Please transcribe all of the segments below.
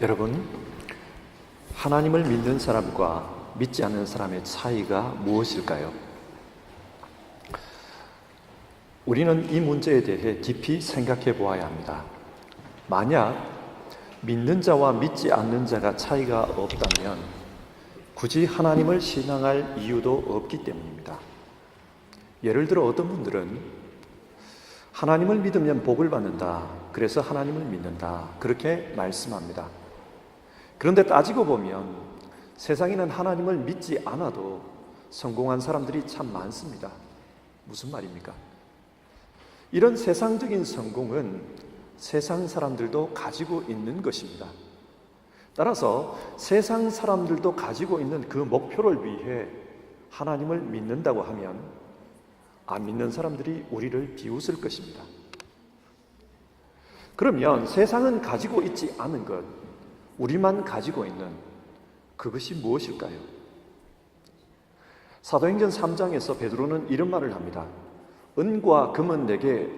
여러분, 하나님을 믿는 사람과 믿지 않는 사람의 차이가 무엇일까요? 우리는 이 문제에 대해 깊이 생각해 보아야 합니다. 만약 믿는 자와 믿지 않는 자가 차이가 없다면 굳이 하나님을 신앙할 이유도 없기 때문입니다. 예를 들어 어떤 분들은 하나님을 믿으면 복을 받는다, 그래서 하나님을 믿는다, 그렇게 말씀합니다. 그런데 따지고 보면 세상에는 하나님을 믿지 않아도 성공한 사람들이 참 많습니다. 무슨 말입니까? 이런 세상적인 성공은 세상 사람들도 가지고 있는 것입니다. 따라서 세상 사람들도 가지고 있는 그 목표를 위해 하나님을 믿는다고 하면 안 믿는 사람들이 우리를 비웃을 것입니다. 그러면 세상은 가지고 있지 않은 것, 우리만 가지고 있는 그것이 무엇일까요? 사도행전 3장에서 베드로는 이런 말을 합니다. 은과 금은 내게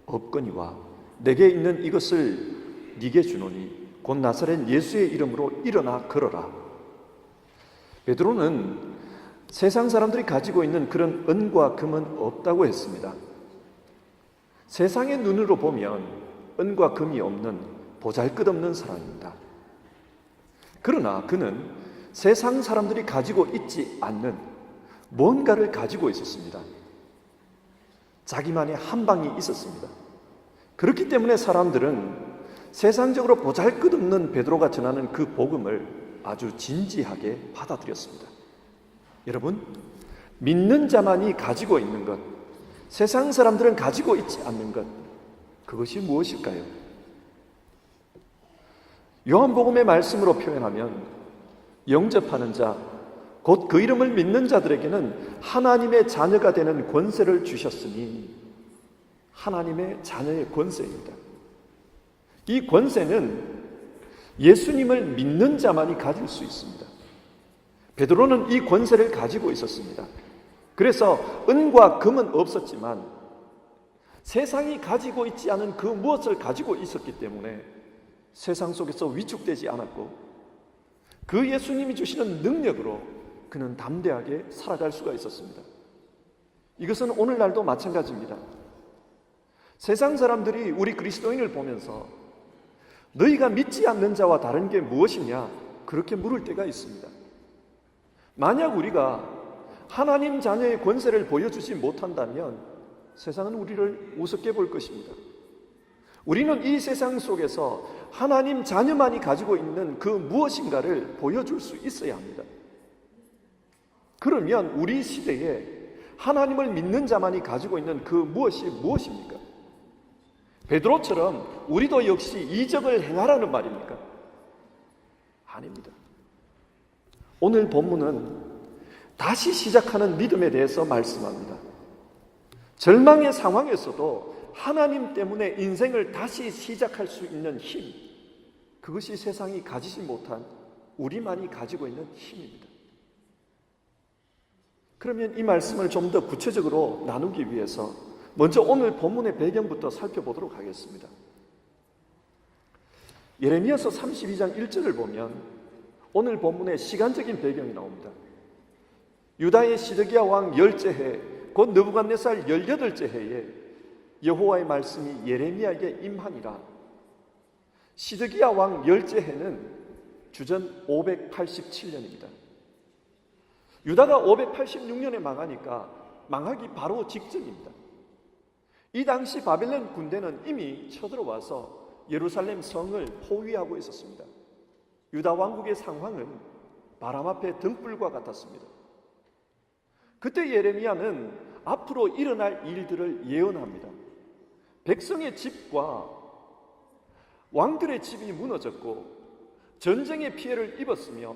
없거니와 내게 있는 이것을 네게 주노니 곧 나사렛 예수의 이름으로 일어나 걸어라. 베드로는 세상 사람들이 가지고 있는 그런 은과 금은 없다고 했습니다. 세상의 눈으로 보면 은과 금이 없는 보잘것없는 사람입니다. 그러나 그는 세상 사람들이 가지고 있지 않는 뭔가를 가지고 있었습니다. 자기만의 한 방이 있었습니다. 그렇기 때문에 사람들은 세상적으로 보잘것없는 베드로가 전하는 그 복음을 아주 진지하게 받아들였습니다. 여러분, 믿는 자만이 가지고 있는 것, 세상 사람들은 가지고 있지 않는 것, 그것이 무엇일까요? 요한복음의 말씀으로 표현하면 영접하는 자, 곧 그 이름을 믿는 자들에게는 하나님의 자녀가 되는 권세를 주셨으니 하나님의 자녀의 권세입니다. 이 권세는 예수님을 믿는 자만이 가질 수 있습니다. 베드로는 이 권세를 가지고 있었습니다. 그래서 은과 금은 없었지만 세상이 가지고 있지 않은 그 무엇을 가지고 있었기 때문에 세상 속에서 위축되지 않았고 그 예수님이 주시는 능력으로 그는 담대하게 살아갈 수가 있었습니다. 이것은 오늘날도 마찬가지입니다. 세상 사람들이 우리 그리스도인을 보면서 너희가 믿지 않는 자와 다른 게 무엇이냐? 그렇게 물을 때가 있습니다. 만약 우리가 하나님 자녀의 권세를 보여주지 못한다면 세상은 우리를 우습게 볼 것입니다. 우리는 이 세상 속에서 하나님 자녀만이 가지고 있는 그 무엇인가를 보여줄 수 있어야 합니다. 그러면 우리 시대에 하나님을 믿는 자만이 가지고 있는 그 무엇이 무엇입니까? 베드로처럼 우리도 역시 이적을 행하라는 말입니까? 아닙니다. 오늘 본문은 다시 시작하는 믿음에 대해서 말씀합니다. 절망의 상황에서도 하나님 때문에 인생을 다시 시작할 수 있는 힘, 그것이 세상이 가지지 못한 우리만이 가지고 있는 힘입니다. 그러면 이 말씀을 좀 더 구체적으로 나누기 위해서 먼저 오늘 본문의 배경부터 살펴보도록 하겠습니다. 예레미야서 32장 1절을 보면 오늘 본문의 시간적인 배경이 나옵니다. 유다의 시드기야 왕 10째 해, 곧 느부갓네살 18째 해에 여호와의 말씀이 예레미야에게 임하니라. 시드기야 왕 10째 해는 주전 587년입니다. 유다가 586년에 망하니까 망하기 바로 직전입니다. 이 당시 바벨론 군대는 이미 쳐들어와서 예루살렘 성을 포위하고 있었습니다. 유다 왕국의 상황은 바람 앞에 등불과 같았습니다. 그때 예레미야는 앞으로 일어날 일들을 예언합니다. 백성의 집과 왕들의 집이 무너졌고 전쟁의 피해를 입었으며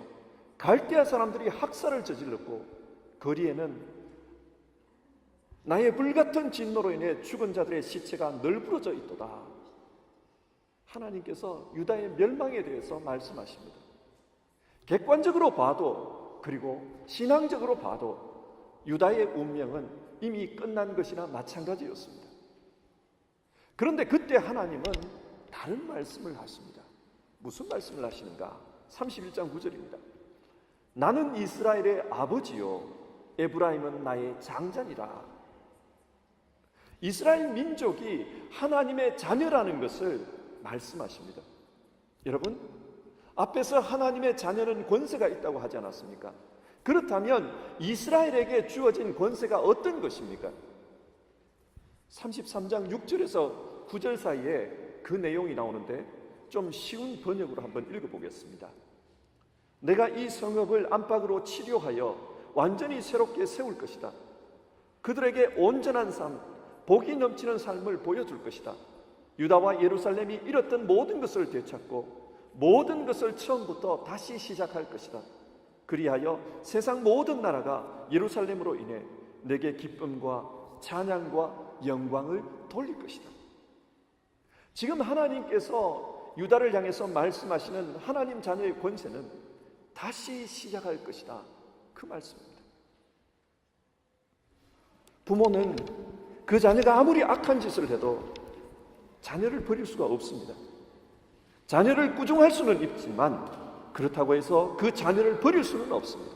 갈대아 사람들이 학살을 저질렀고 거리에는 나의 불같은 진노로 인해 죽은 자들의 시체가 널브러져 있도다. 하나님께서 유다의 멸망에 대해서 말씀하십니다. 객관적으로 봐도 그리고 신앙적으로 봐도 유다의 운명은 이미 끝난 것이나 마찬가지였습니다. 그런데 그때 하나님은 다른 말씀을 하십니다. 무슨 말씀을 하시는가? 31장 9절입니다. 나는 이스라엘의 아버지요 에브라임은 나의 장자니라. 이스라엘 민족이 하나님의 자녀라는 것을 말씀하십니다. 여러분, 앞에서 하나님의 자녀는 권세가 있다고 하지 않았습니까? 그렇다면 이스라엘에게 주어진 권세가 어떤 것입니까? 33장 6절에서 9절 사이에 그 내용이 나오는데 좀 쉬운 번역으로 한번 읽어보겠습니다. 내가 이 성읍을 안팎으로 치료하여 완전히 새롭게 세울 것이다. 그들에게 온전한 삶, 복이 넘치는 삶을 보여줄 것이다. 유다와 예루살렘이 잃었던 모든 것을 되찾고 모든 것을 처음부터 다시 시작할 것이다. 그리하여 세상 모든 나라가 예루살렘으로 인해 내게 기쁨과 찬양과 영광을 돌릴 것이다. 지금 하나님께서 유다를 향해서 말씀하시는 하나님 자녀의 권세는 다시 시작할 것이다. 그 말씀입니다. 부모는 그 자녀가 아무리 악한 짓을 해도 자녀를 버릴 수가 없습니다. 자녀를 꾸중할 수는 있지만 그렇다고 해서 그 자녀를 버릴 수는 없습니다.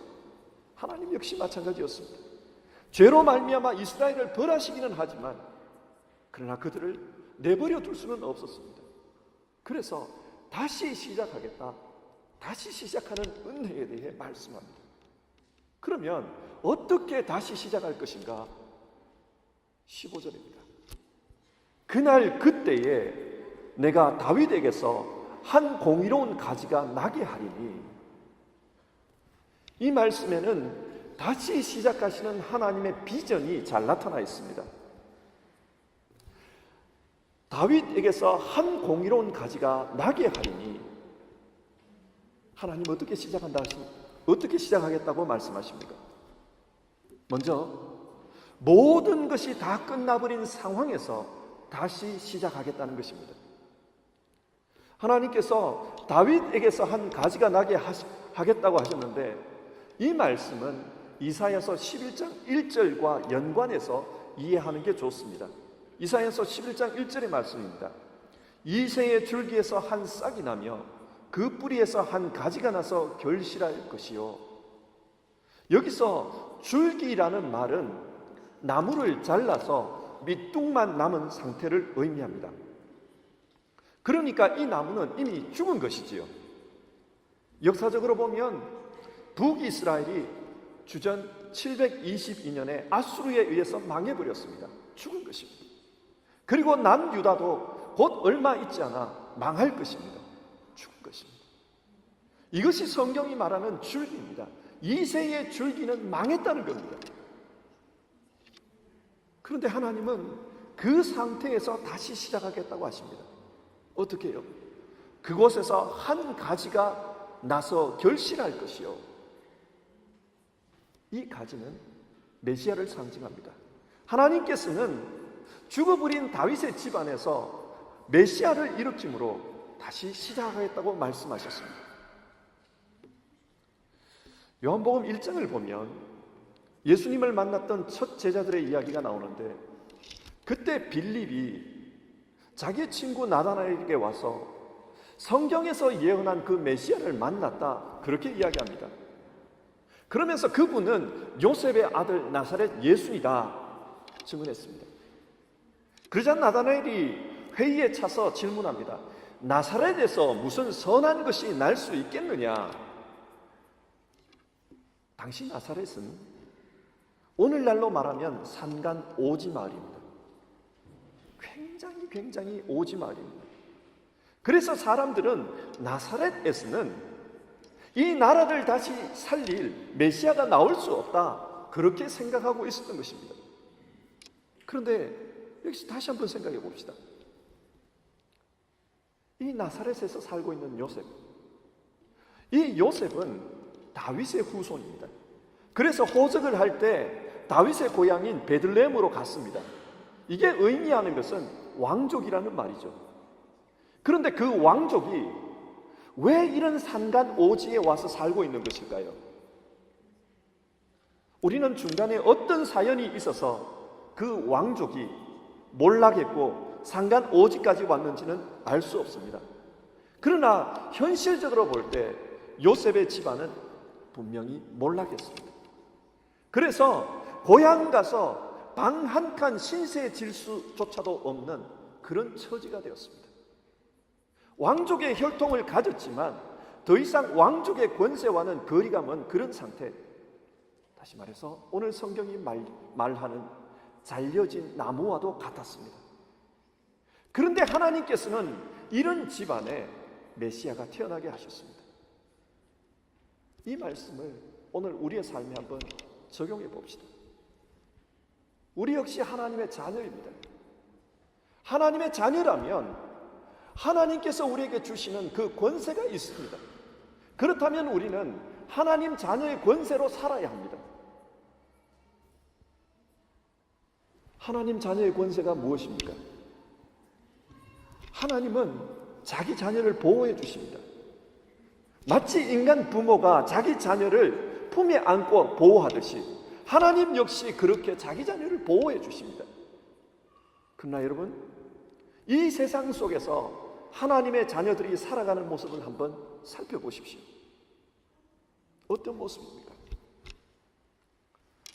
하나님 역시 마찬가지였습니다. 죄로 말미암아 이스라엘을 벌하시기는 하지만 그러나 그들을 내버려 둘 수는 없었습니다. 그래서 다시 시작하겠다. 다시 시작하는 은혜에 대해 말씀합니다. 그러면 어떻게 다시 시작할 것인가? 15절입니다. 그날 그때에 내가 다윗에게서 한 공의로운 가지가 나게 하리니. 이 말씀에는 다시 시작하시는 하나님의 비전이 잘 나타나 있습니다. 다윗에게서 한 공의로운 가지가 나게 하리니. 하나님 어떻게 시작하겠다고 말씀하십니까? 먼저 모든 것이 다 끝나버린 상황에서 다시 시작하겠다는 것입니다. 하나님께서 다윗에게서 한 가지가 나게 하겠다고 하셨는데 이 말씀은 이사야서 11장 1절과 연관해서 이해하는 게 좋습니다. 이사야서 11장 1절의 말씀입니다. 이새의 줄기에서 한 싹이 나며 그 뿌리에서 한 가지가 나서 결실할 것이요. 여기서 줄기라는 말은 나무를 잘라서 밑둥만 남은 상태를 의미합니다. 그러니까 이 나무는 이미 죽은 것이지요. 역사적으로 보면 북이스라엘이 주전 722년에 아수르에 의해서 망해버렸습니다. 죽은 것입니다. 그리고 남유다도 곧 얼마 있지 않아 망할 것입니다. 죽은 것입니다. 이것이 성경이 말하는 줄기입니다. 이새의 줄기는 망했다는 겁니다. 그런데 하나님은 그 상태에서 다시 시작하겠다고 하십니다. 어떻게 해요? 그곳에서 한 가지가 나서 결실할 것이요. 이 가지는 메시아를 상징합니다. 하나님께서는 죽어버린 다윗의 집안에서 메시아를 일으킴으로 다시 시작하겠다고 말씀하셨습니다. 요한복음 1장을 보면 예수님을 만났던 첫 제자들의 이야기가 나오는데 그때 빌립이 자기 친구 나다나엘에게 와서 성경에서 예언한 그 메시아를 만났다 그렇게 이야기합니다. 그러면서 그분은 요셉의 아들 나사렛 예수이다 증언했습니다. 그러자 나다나엘이 회의에 차서 질문합니다. 나사렛에서 무슨 선한 것이 날 수 있겠느냐? 당시 나사렛은 오늘날로 말하면 산간 오지 마을입니다. 굉장히 오지 마을입니다. 그래서 사람들은 나사렛에서는 이 나라를 다시 살릴 메시아가 나올 수 없다 그렇게 생각하고 있었던 것입니다. 그런데 여기서 다시 한번 생각해 봅시다. 이 나사렛에서 살고 있는 요셉, 이 요셉은 다윗의 후손입니다. 그래서 호적을 할 때 다윗의 고향인 베들레헴으로 갔습니다. 이게 의미하는 것은 왕족이라는 말이죠. 그런데 그 왕족이 왜 이런 산간 오지에 와서 살고 있는 것일까요? 우리는 중간에 어떤 사연이 있어서 그 왕족이 몰락했고 산간 오지까지 왔는지는 알 수 없습니다. 그러나 현실적으로 볼 때 요셉의 집안은 분명히 몰락했습니다. 그래서 고향 가서 방 한 칸 신세 질 수조차도 없는 그런 처지가 되었습니다. 왕족의 혈통을 가졌지만 더 이상 왕족의 권세와는 거리가 먼 그런 상태. 다시 말해서 오늘 성경이 말하는 잘려진 나무와도 같았습니다. 그런데 하나님께서는 이런 집안에 메시아가 태어나게 하셨습니다. 이 말씀을 오늘 우리의 삶에 한번 적용해 봅시다. 우리 역시 하나님의 자녀입니다. 하나님의 자녀라면 하나님께서 우리에게 주시는 그 권세가 있습니다. 그렇다면 우리는 하나님 자녀의 권세로 살아야 합니다. 하나님 자녀의 권세가 무엇입니까? 하나님은 자기 자녀를 보호해 주십니다. 마치 인간 부모가 자기 자녀를 품에 안고 보호하듯이 하나님 역시 그렇게 자기 자녀를 보호해 주십니다. 그러나 여러분, 이 세상 속에서 하나님의 자녀들이 살아가는 모습을 한번 살펴보십시오. 어떤 모습입니까?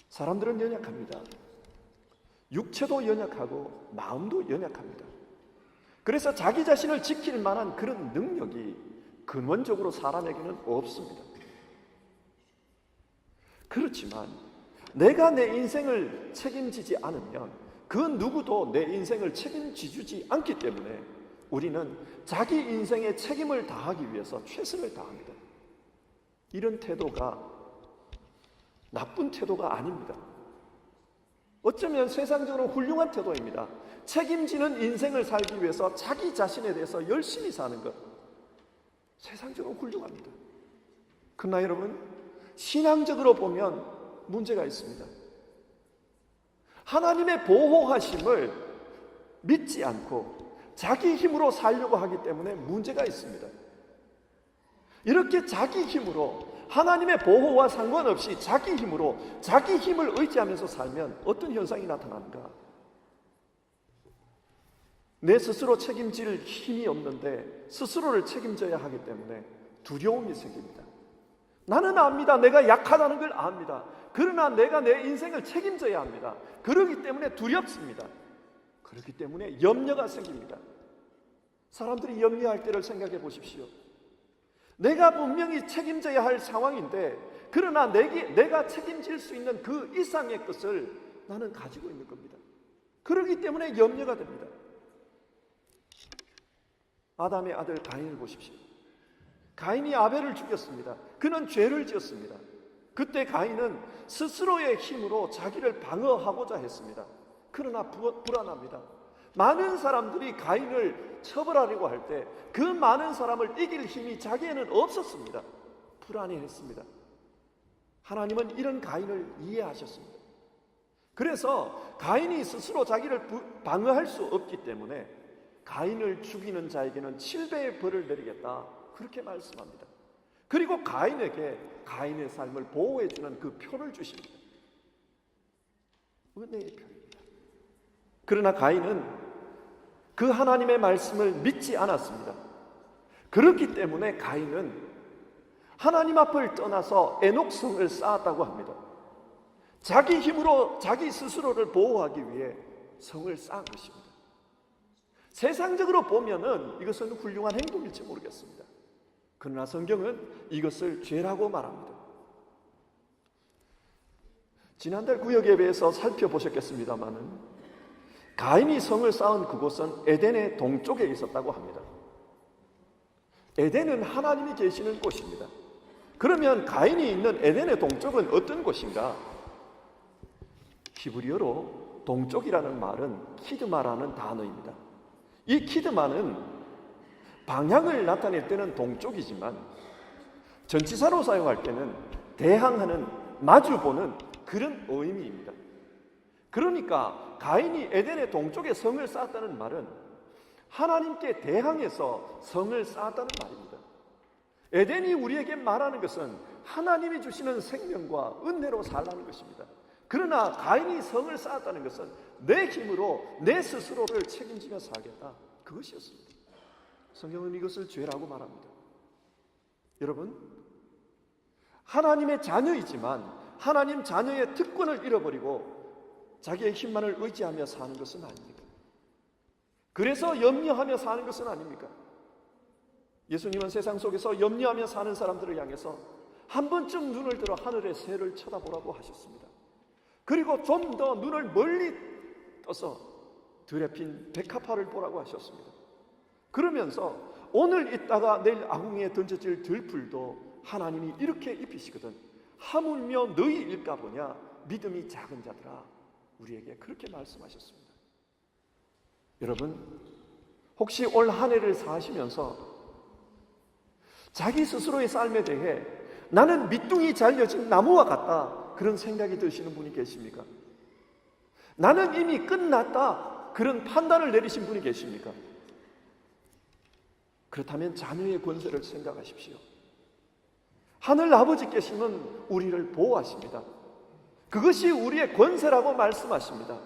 사람들은 연약합니다. 육체도 연약하고 마음도 연약합니다. 그래서 자기 자신을 지킬 만한 그런 능력이 근원적으로 사람에게는 없습니다. 그렇지만 내가 내 인생을 책임지지 않으면 그 누구도 내 인생을 책임지주지 않기 때문에 우리는 자기 인생에 책임을 다하기 위해서 최선을 다합니다. 이런 태도가 나쁜 태도가 아닙니다. 어쩌면 세상적으로 훌륭한 태도입니다. 책임지는 인생을 살기 위해서 자기 자신에 대해서 열심히 사는 것, 세상적으로 훌륭합니다. 그러나 여러분, 신앙적으로 보면 문제가 있습니다. 하나님의 보호하심을 믿지 않고 자기 힘으로 살려고 하기 때문에 문제가 있습니다. 이렇게 자기 힘으로 하나님의 보호와 상관없이 자기 힘으로 자기 힘을 의지하면서 살면 어떤 현상이 나타나는가? 내 스스로 책임질 힘이 없는데 스스로를 책임져야 하기 때문에 두려움이 생깁니다. 나는 압니다. 내가 약하다는 걸 압니다. 그러나 내가 내 인생을 책임져야 합니다. 그렇기 때문에 두렵습니다. 그렇기 때문에 염려가 생깁니다. 사람들이 염려할 때를 생각해 보십시오. 내가 분명히 책임져야 할 상황인데 그러나 내가 책임질 수 있는 그 이상의 것을 나는 가지고 있는 겁니다. 그렇기 때문에 염려가 됩니다. 아담의 아들 가인을 보십시오. 가인이 아벨을 죽였습니다. 그는 죄를 지었습니다. 그때 가인은 스스로의 힘으로 자기를 방어하고자 했습니다. 그러나 불안합니다. 많은 사람들이 가인을 처벌하려고 할 때 그 많은 사람을 이길 힘이 자기에는 없었습니다. 불안해했습니다. 하나님은 이런 가인을 이해하셨습니다. 그래서 가인이 스스로 자기를 방어할 수 없기 때문에 가인을 죽이는 자에게는 7배의 벌을 내리겠다, 그렇게 말씀합니다. 그리고 가인에게 가인의 삶을 보호해주는 그 표를 주십니다. 은혜의 표입니다. 그러나 가인은 그 하나님의 말씀을 믿지 않았습니다. 그렇기 때문에 가인은 하나님 앞을 떠나서 에녹성을 쌓았다고 합니다. 자기 힘으로 자기 스스로를 보호하기 위해 성을 쌓은 것입니다. 세상적으로 보면은 이것은 훌륭한 행동일지 모르겠습니다. 그러나 성경은 이것을 죄라고 말합니다. 지난달 구역 예배에서 살펴보셨겠습니다마는 가인이 성을 쌓은 그곳은 에덴의 동쪽에 있었다고 합니다. 에덴은 하나님이 계시는 곳입니다. 그러면 가인이 있는 에덴의 동쪽은 어떤 곳인가? 히브리어로 동쪽이라는 말은 키드마라는 단어입니다. 이 키드마는 방향을 나타낼 때는 동쪽이지만 전치사로 사용할 때는 대항하는, 마주보는 그런 의미입니다. 그러니까 가인이 에덴의 동쪽에 성을 쌓았다는 말은 하나님께 대항해서 성을 쌓았다는 말입니다. 에덴이 우리에게 말하는 것은 하나님이 주시는 생명과 은혜로 살라는 것입니다. 그러나 가인이 성을 쌓았다는 것은 내 힘으로 내 스스로를 책임지며 살겠다, 그것이었습니다. 성경은 이것을 죄라고 말합니다. 여러분, 하나님의 자녀이지만 하나님 자녀의 특권을 잃어버리고 자기의 힘만을 의지하며 사는 것은 아닙니까? 그래서 염려하며 사는 것은 아닙니까? 예수님은 세상 속에서 염려하며 사는 사람들을 향해서 한 번쯤 눈을 들어 하늘의 새를 쳐다보라고 하셨습니다. 그리고 좀 더 눈을 멀리 떠서 들에 핀 백합화를 보라고 하셨습니다. 그러면서 오늘 있다가 내일 아궁이에 던져질 들풀도 하나님이 이렇게 입히시거든. 하물며 너희 일까 보냐 믿음이 작은 자들아, 우리에게 그렇게 말씀하셨습니다. 여러분, 혹시 올 한 해를 사시면서 자기 스스로의 삶에 대해 나는 밑둥이 잘려진 나무와 같다, 그런 생각이 드시는 분이 계십니까? 나는 이미 끝났다, 그런 판단을 내리신 분이 계십니까? 그렇다면 자녀의 권세를 생각하십시오. 하늘 아버지께서는 우리를 보호하십니다. 그것이 우리의 권세라고 말씀하십니다.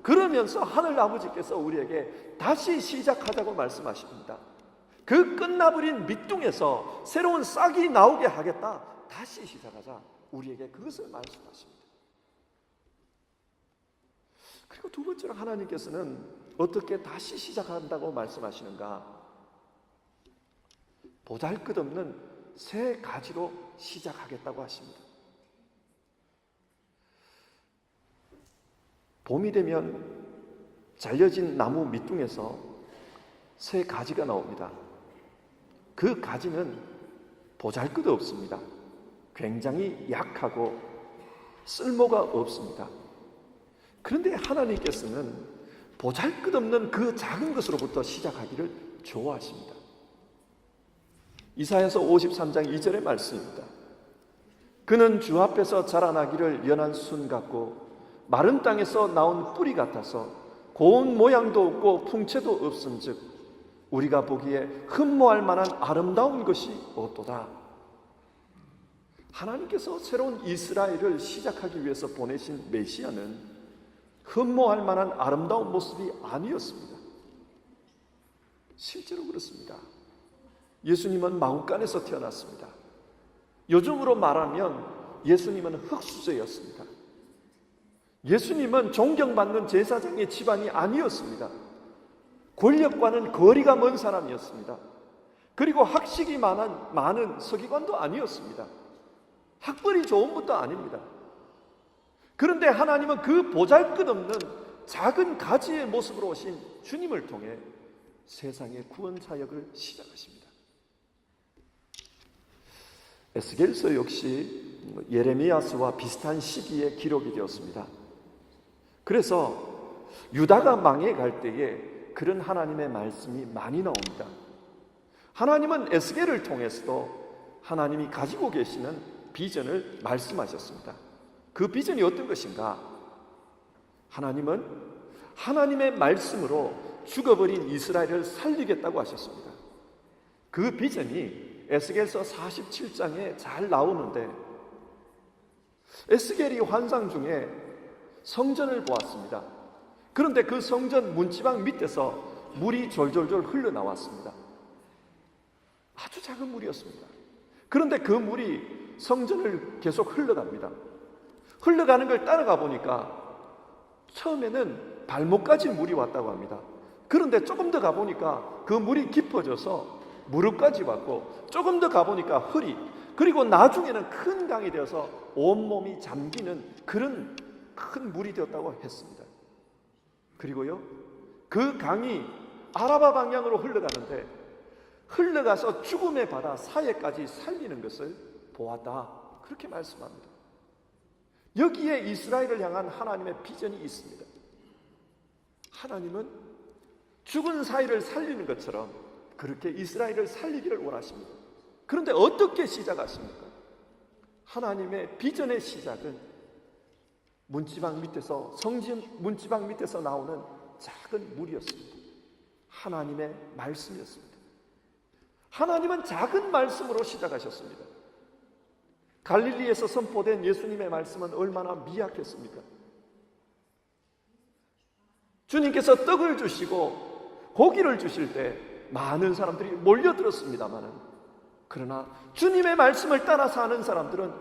그러면서 하늘 아버지께서 우리에게 다시 시작하자고 말씀하십니다. 그 끝나버린 밑둥에서 새로운 싹이 나오게 하겠다, 다시 시작하자, 우리에게 그것을 말씀하십니다. 그리고 두 번째로 하나님께서는 어떻게 다시 시작한다고 말씀하시는가? 보잘것없는 새 가지로 시작하겠다고 하십니다. 봄이 되면 잘려진 나무 밑둥에서 새 가지가 나옵니다. 그 가지는 보잘것없습니다. 굉장히 약하고 쓸모가 없습니다. 그런데 하나님께서는 보잘것없는 그 작은 것으로부터 시작하기를 좋아하십니다. 이사야서 53장 2절의 말씀입니다. 그는 주 앞에서 자라나기를 연한 순 같고 마른 땅에서 나온 뿌리 같아서 고운 모양도 없고 풍채도 없은즉 우리가 보기에 흠모할 만한 아름다운 것이 없도다. 하나님께서 새로운 이스라엘을 시작하기 위해서 보내신 메시아는 흠모할 만한 아름다운 모습이 아니었습니다. 실제로 그렇습니다. 예수님은 마구간에서 태어났습니다. 요즘으로 말하면 예수님은 흙수저였습니다. 예수님은 존경받는 제사장의 집안이 아니었습니다. 권력과는 거리가 먼 사람이었습니다. 그리고 학식이 많은 서기관도 아니었습니다. 학벌이 좋은 분도 아닙니다. 그런데 하나님은 그 보잘것없는 작은 가지의 모습으로 오신 주님을 통해 세상의 구원 사역을 시작하십니다. 에스겔서 역시 예레미야서와 비슷한 시기에 기록이 되었습니다. 그래서 유다가 망해갈 때에 그런 하나님의 말씀이 많이 나옵니다. 하나님은 에스겔을 통해서도 하나님이 가지고 계시는 비전을 말씀하셨습니다. 그 비전이 어떤 것인가? 하나님은 하나님의 말씀으로 죽어버린 이스라엘을 살리겠다고 하셨습니다. 그 비전이 에스겔서 47장에 잘 나오는데, 에스겔이 환상 중에 성전을 보았습니다. 그런데 그 성전 문지방 밑에서 물이 졸졸졸 흘러나왔습니다. 아주 작은 물이었습니다. 그런데 그 물이 성전을 계속 흘러갑니다. 흘러가는 걸 따라가 보니까 처음에는 발목까지 물이 왔다고 합니다. 그런데 조금 더 가보니까 그 물이 깊어져서 무릎까지 왔고, 조금 더 가보니까 허리, 그리고 나중에는 큰 강이 되어서 온몸이 잠기는 그런 큰 물이 되었다고 했습니다. 그리고요, 그 강이 아라바 방향으로 흘러가는데 흘러가서 죽음의 바다 사해까지 살리는 것을 보았다, 그렇게 말씀합니다. 여기에 이스라엘을 향한 하나님의 비전이 있습니다. 하나님은 죽은 사이를 살리는 것처럼 그렇게 이스라엘을 살리기를 원하십니다. 그런데 어떻게 시작하십니까? 하나님의 비전의 시작은 문지방 밑에서, 성전 문지방 밑에서 나오는 작은 물이었습니다. 하나님의 말씀이었습니다. 하나님은 작은 말씀으로 시작하셨습니다. 갈릴리에서 선포된 예수님의 말씀은 얼마나 미약했습니까? 주님께서 떡을 주시고 고기를 주실 때 많은 사람들이 몰려들었습니다마는, 그러나 주님의 말씀을 따라 사는 사람들은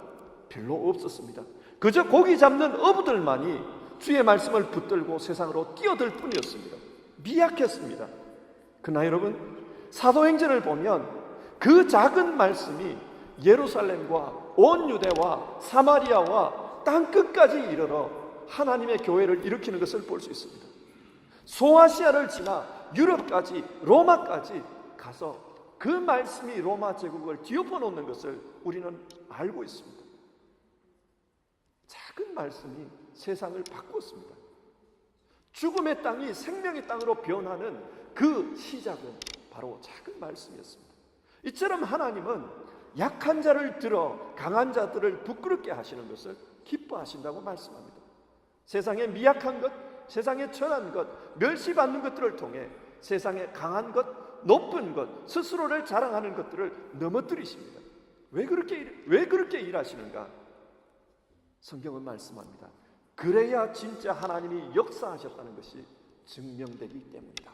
별로 없었습니다. 그저 고기 잡는 어부들만이 주의 말씀을 붙들고 세상으로 뛰어들 뿐이었습니다. 미약했습니다. 그러나 여러분, 사도행전을 보면 그 작은 말씀이 예루살렘과 온 유대와 사마리아와 땅끝까지 이르러 하나님의 교회를 일으키는 것을 볼 수 있습니다. 소아시아를 지나 유럽까지, 로마까지 가서 그 말씀이 로마 제국을 뒤엎어 놓는 것을 우리는 알고 있습니다. 작은 말씀이 세상을 바꿨습니다. 죽음의 땅이 생명의 땅으로 변하는 그 시작은 바로 작은 말씀이었습니다. 이처럼 하나님은 약한 자를 들어 강한 자들을 부끄럽게 하시는 것을 기뻐하신다고 말씀합니다. 세상에 미약한 것, 세상에 천한 것, 멸시받는 것들을 통해 세상에 강한 것, 높은 것, 스스로를 자랑하는 것들을 넘어뜨리십니다. 왜 그렇게 일하시는가? 성경은 말씀합니다. 그래야 진짜 하나님이 역사하셨다는 것이 증명되기 때문이다.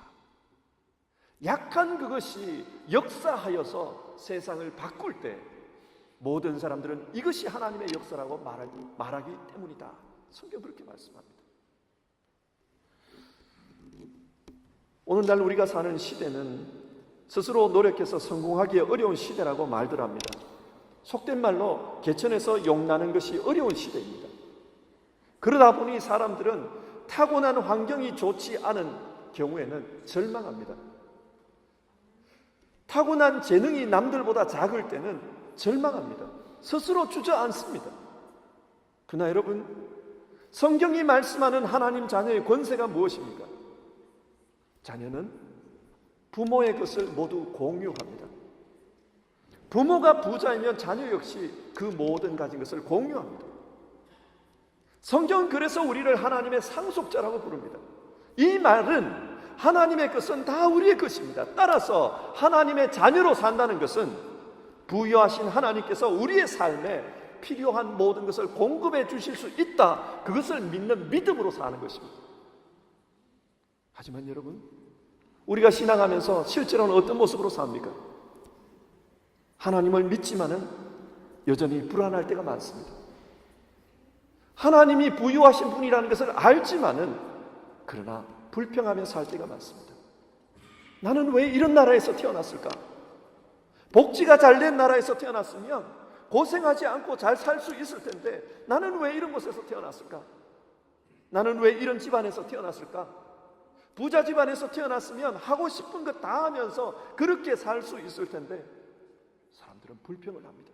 약한 그것이 역사하여서 세상을 바꿀 때 모든 사람들은 이것이 하나님의 역사라고 말하기 때문이다. 성경 그렇게 말씀합니다. 오늘날 우리가 사는 시대는 스스로 노력해서 성공하기 어려운 시대라고 말들 합니다. 속된 말로 개천에서 용나는 것이 어려운 시대입니다. 그러다 보니 사람들은 타고난 환경이 좋지 않은 경우에는 절망합니다. 타고난 재능이 남들보다 작을 때는 절망합니다. 스스로 주저앉습니다. 그러나 여러분, 성경이 말씀하는 하나님 자녀의 권세가 무엇입니까? 자녀는 부모의 것을 모두 공유합니다. 부모가 부자이면 자녀 역시 그 모든 가진 것을 공유합니다. 성경은 그래서 우리를 하나님의 상속자라고 부릅니다. 이 말은 하나님의 것은 다 우리의 것입니다. 따라서 하나님의 자녀로 산다는 것은 부여하신 하나님께서 우리의 삶에 필요한 모든 것을 공급해 주실 수 있다, 그것을 믿는 믿음으로 사는 것입니다. 하지만 여러분, 우리가 신앙하면서 실제로는 어떤 모습으로 삽니까? 하나님을 믿지만은 여전히 불안할 때가 많습니다. 하나님이 부유하신 분이라는 것을 알지만은 그러나 불평하며 살 때가 많습니다. 나는 왜 이런 나라에서 태어났을까? 복지가 잘된 나라에서 태어났으면 고생하지 않고 잘 살 수 있을 텐데 나는 왜 이런 곳에서 태어났을까? 나는 왜 이런 집안에서 태어났을까? 부자 집안에서 태어났으면 하고 싶은 것 다 하면서 그렇게 살 수 있을 텐데 사람들은 불평을 합니다.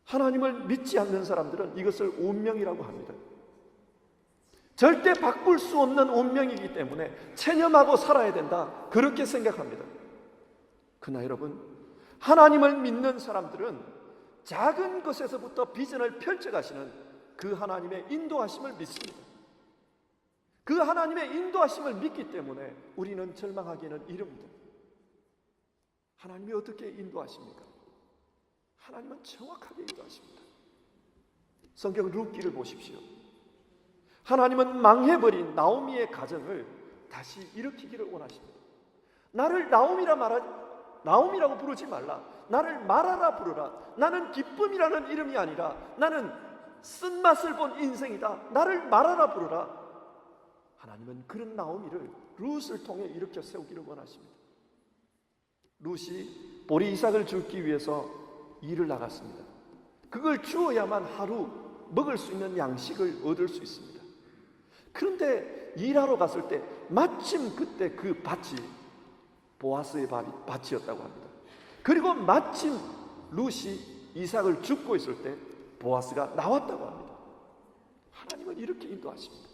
하나님을 믿지 않는 사람들은 이것을 운명이라고 합니다. 절대 바꿀 수 없는 운명이기 때문에 체념하고 살아야 된다, 그렇게 생각합니다. 그러나 여러분, 하나님을 믿는 사람들은 작은 것에서부터 비전을 펼쳐가시는 그 하나님의 인도하심을 믿습니다. 그 하나님의 인도하심을 믿기 때문에 우리는 절망하기에는 이릅니다. 하나님이 어떻게 인도하십니까? 하나님은 정확하게 인도하십니다. 성경 룻기를 보십시오. 하나님은 망해버린 나오미의 가정을 다시 일으키기를 원하십니다. 나를 나오미라고 부르지 말라. 나를 마라라 부르라. 나는 기쁨이라는 이름이 아니라 나는 쓴맛을 본 인생이다. 나를 마라라 부르라. 하나님은 그런 나오미를 룻을 통해 일으켜 세우기를 원하십니다. 룻이 보리 이삭을 줍기 위해서 일을 나갔습니다. 그걸 주어야만 하루 먹을 수 있는 양식을 얻을 수 있습니다. 그런데 일하러 갔을 때 마침 그때 그 밭이 보아스의 밭이었다고 합니다. 그리고 마침 룻이 이삭을 줍고 있을 때 보아스가 나왔다고 합니다. 하나님은 이렇게 인도하십니다.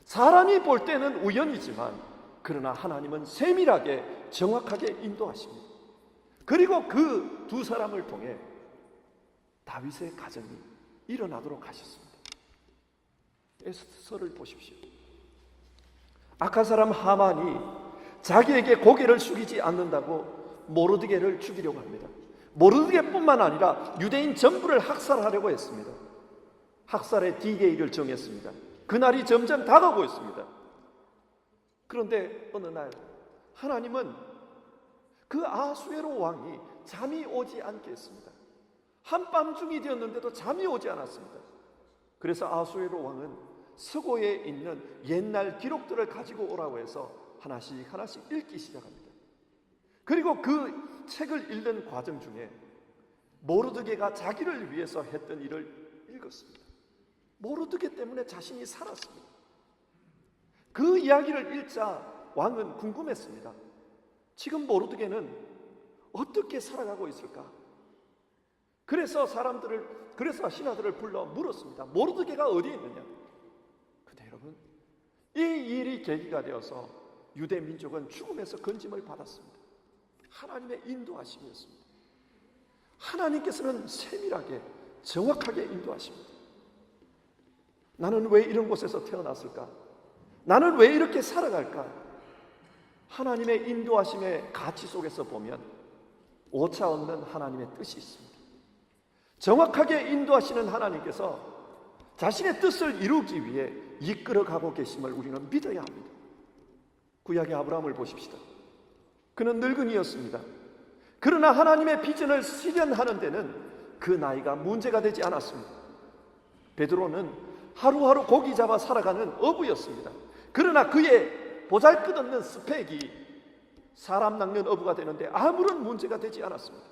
사람이 볼 때는 우연이지만 그러나 하나님은 세밀하게 정확하게 인도하십니다. 그리고 그 두 사람을 통해 다윗의 가정이 일어나도록 하셨습니다. 에스더를 보십시오. 악한 사람 하만이 자기에게 고개를 숙이지 않는다고 모르드게를 죽이려고 합니다. 모르드게뿐만 아니라 유대인 전부를 학살하려고 했습니다. 학살의 D-Day를 정했습니다. 그날이 점점 다가오고 있습니다. 그런데 어느 날 하나님은 그 아수에로 왕이 잠이 오지 않게 했습니다. 한밤중이 되었는데도 잠이 오지 않았습니다. 그래서 아수에로 왕은 서고에 있는 옛날 기록들을 가지고 오라고 해서 하나씩 읽기 시작합니다. 그리고 그 책을 읽는 과정 중에 모르드게가 자기를 위해서 했던 일을 읽었습니다. 모르드게 때문에 자신이 살았습니다. 그 이야기를 읽자 왕은 궁금했습니다. 지금 모르드게는 어떻게 살아가고 있을까? 그래서 신하들을 불러 물었습니다. 모르드게가 어디에 있느냐? 근데 여러분, 이 일이 계기가 되어서 유대 민족은 죽음에서 건짐을 받았습니다. 하나님의 인도하심이었습니다. 하나님께서는 세밀하게 정확하게 인도하십니다. 나는 왜 이런 곳에서 태어났을까? 나는 왜 이렇게 살아갈까? 하나님의 인도하심의 가치 속에서 보면 오차 없는 하나님의 뜻이 있습니다. 정확하게 인도하시는 하나님께서 자신의 뜻을 이루기 위해 이끌어가고 계심을 우리는 믿어야 합니다. 구약의 아브라함을 보십시다. 그는 늙은이였습니다. 그러나 하나님의 비전을 실현하는 데는 그 나이가 문제가 되지 않았습니다. 베드로는 하루하루 고기 잡아 살아가는 어부였습니다. 그러나 그의 보잘것없는 스펙이 사람 낚는 어부가 되는데 아무런 문제가 되지 않았습니다.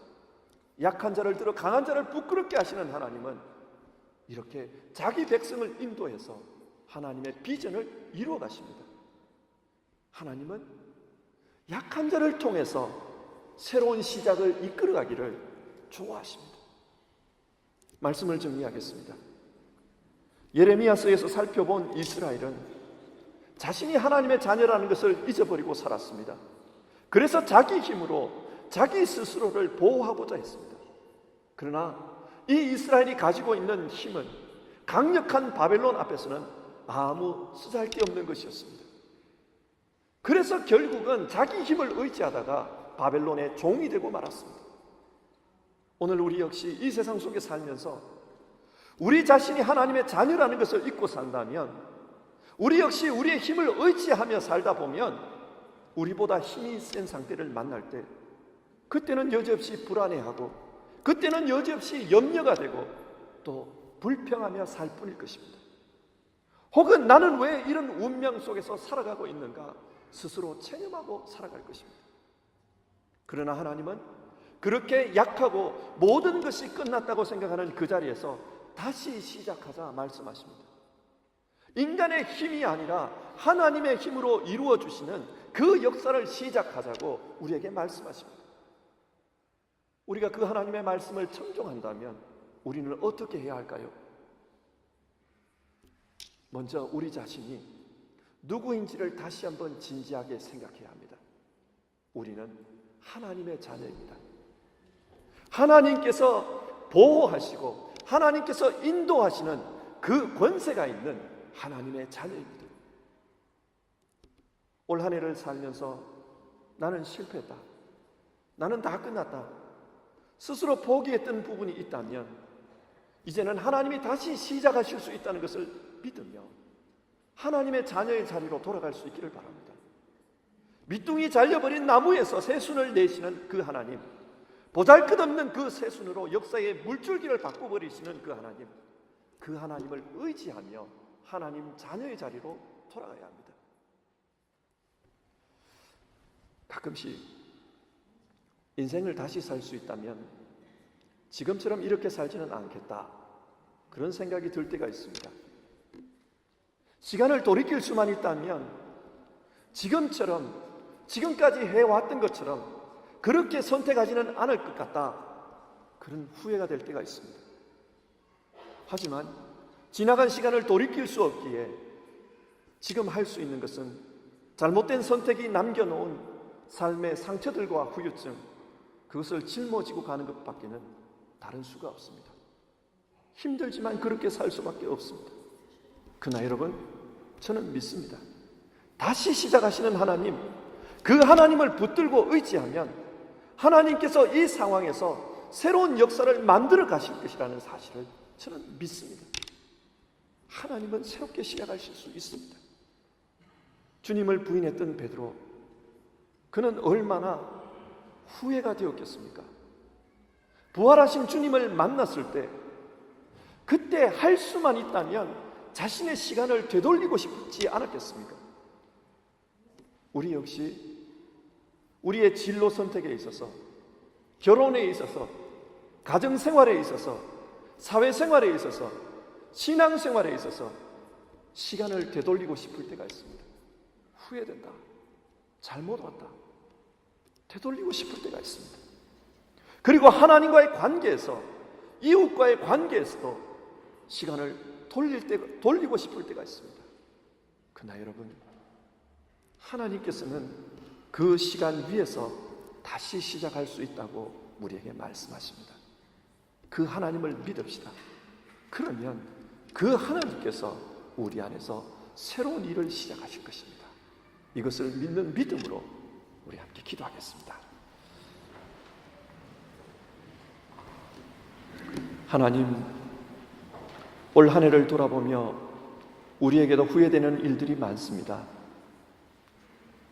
약한 자를 들어 강한 자를 부끄럽게 하시는 하나님은 이렇게 자기 백성을 인도해서 하나님의 비전을 이루어 가십니다. 하나님은 약한 자를 통해서 새로운 시작을 이끌어 가기를 좋아하십니다. 말씀을 정리하겠습니다. 예레미야서에서 살펴본 이스라엘은 자신이 하나님의 자녀라는 것을 잊어버리고 살았습니다. 그래서 자기 힘으로 자기 스스로를 보호하고자 했습니다. 그러나 이 이스라엘이 가지고 있는 힘은 강력한 바벨론 앞에서는 아무 쓰잘데없는 것이었습니다. 그래서 결국은 자기 힘을 의지하다가 바벨론의 종이 되고 말았습니다. 오늘 우리 역시 이 세상 속에 살면서 우리 자신이 하나님의 자녀라는 것을 잊고 산다면, 우리 역시 우리의 힘을 의지하며 살다 보면 우리보다 힘이 센 상태를 만날 때 그때는 여지없이 불안해하고, 그때는 여지없이 염려가 되고 또 불평하며 살 뿐일 것입니다. 혹은 나는 왜 이런 운명 속에서 살아가고 있는가 스스로 체념하고 살아갈 것입니다. 그러나 하나님은 그렇게 약하고 모든 것이 끝났다고 생각하는 그 자리에서 다시 시작하자 말씀하십니다. 인간의 힘이 아니라 하나님의 힘으로 이루어 주시는 그 역사를 시작하자고 우리에게 말씀하십니다. 우리가 그 하나님의 말씀을 청종한다면 우리는 어떻게 해야 할까요? 먼저 우리 자신이 누구인지를 다시 한번 진지하게 생각해야 합니다. 우리는 하나님의 자녀입니다. 하나님께서 보호하시고 하나님께서 인도하시는 그 권세가 있는 하나님의 자녀입니다. 올 한 해를 살면서 나는 실패했다, 나는 다 끝났다, 스스로 포기했던 부분이 있다면 이제는 하나님이 다시 시작하실 수 있다는 것을 믿으며 하나님의 자녀의 자리로 돌아갈 수 있기를 바랍니다. 밑둥이 잘려버린 나무에서 새순을 내시는 그 하나님, 보잘것없는 그 새순으로 역사의 물줄기를 바꿔버리시는 그 하나님, 그 하나님을 의지하며 하나님 자녀의 자리로 돌아가야 합니다. 가끔씩 인생을 다시 살 수 있다면 지금처럼 이렇게 살지는 않겠다, 그런 생각이 들 때가 있습니다. 시간을 돌이킬 수만 있다면 지금까지 해왔던 것처럼 그렇게 선택하지는 않을 것 같다, 그런 후회가 될 때가 있습니다. 하지만 지나간 시간을 돌이킬 수 없기에 지금 할 수 있는 것은 잘못된 선택이 남겨놓은 삶의 상처들과 후유증, 그것을 짊어지고 가는 것밖에는 다른 수가 없습니다. 힘들지만 그렇게 살 수밖에 없습니다. 그러나 여러분, 저는 믿습니다. 다시 시작하시는 하나님, 그 하나님을 붙들고 의지하면 하나님께서 이 상황에서 새로운 역사를 만들어 가실 것이라는 사실을 저는 믿습니다. 하나님은 새롭게 시작하실 수 있습니다. 주님을 부인했던 베드로, 그는 얼마나 후회가 되었겠습니까? 부활하신 주님을 만났을 때 그때 할 수만 있다면 자신의 시간을 되돌리고 싶지 않았겠습니까? 우리 역시 우리의 진로 선택에 있어서, 결혼에 있어서, 가정생활에 있어서, 사회생활에 있어서, 신앙생활에 있어서 시간을 되돌리고 싶을 때가 있습니다. 후회된다, 잘못 왔다, 되돌리고 싶을 때가 있습니다. 그리고 하나님과의 관계에서, 이웃과의 관계에서도 시간을 돌리고 싶을 때가 있습니다. 그러나 여러분, 하나님께서는 그 시간 위에서 다시 시작할 수 있다고 우리에게 말씀하십니다. 그 하나님을 믿읍시다. 그러면 그 하나님께서 우리 안에서 새로운 일을 시작하실 것입니다. 이것을 믿는 믿음으로 우리 함께 기도하겠습니다. 하나님, 올 한 해를 돌아보며 우리에게도 후회되는 일들이 많습니다.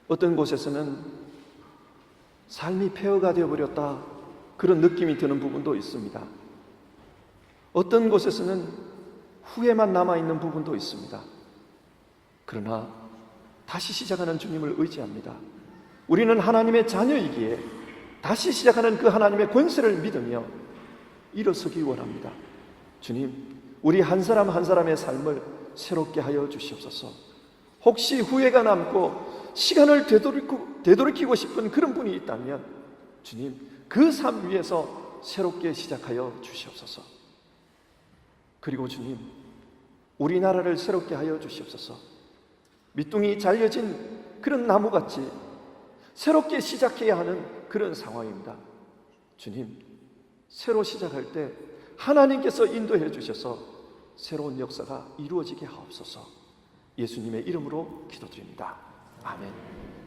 어떤 곳에서는 삶이 폐허가 되어버렸다, 그런 느낌이 드는 부분도 있습니다. 어떤 곳에서는 후회만 남아있는 부분도 있습니다. 그러나 다시 시작하는 주님을 의지합니다. 우리는 하나님의 자녀이기에 다시 시작하는 그 하나님의 권세를 믿으며 일어서기 원합니다. 주님, 우리 한 사람 한 사람의 삶을 새롭게 하여 주시옵소서. 혹시 후회가 남고 시간을 되돌이키고 싶은 그런 분이 있다면 주님, 그 삶 위에서 새롭게 시작하여 주시옵소서. 그리고 주님, 우리나라를 새롭게 하여 주시옵소서. 밑둥이 잘려진 그런 나무같이 새롭게 시작해야 하는 그런 상황입니다. 주님, 새로 시작할 때 하나님께서 인도해 주셔서 새로운 역사가 이루어지게 하옵소서. 예수님의 이름으로 기도드립니다. 아멘.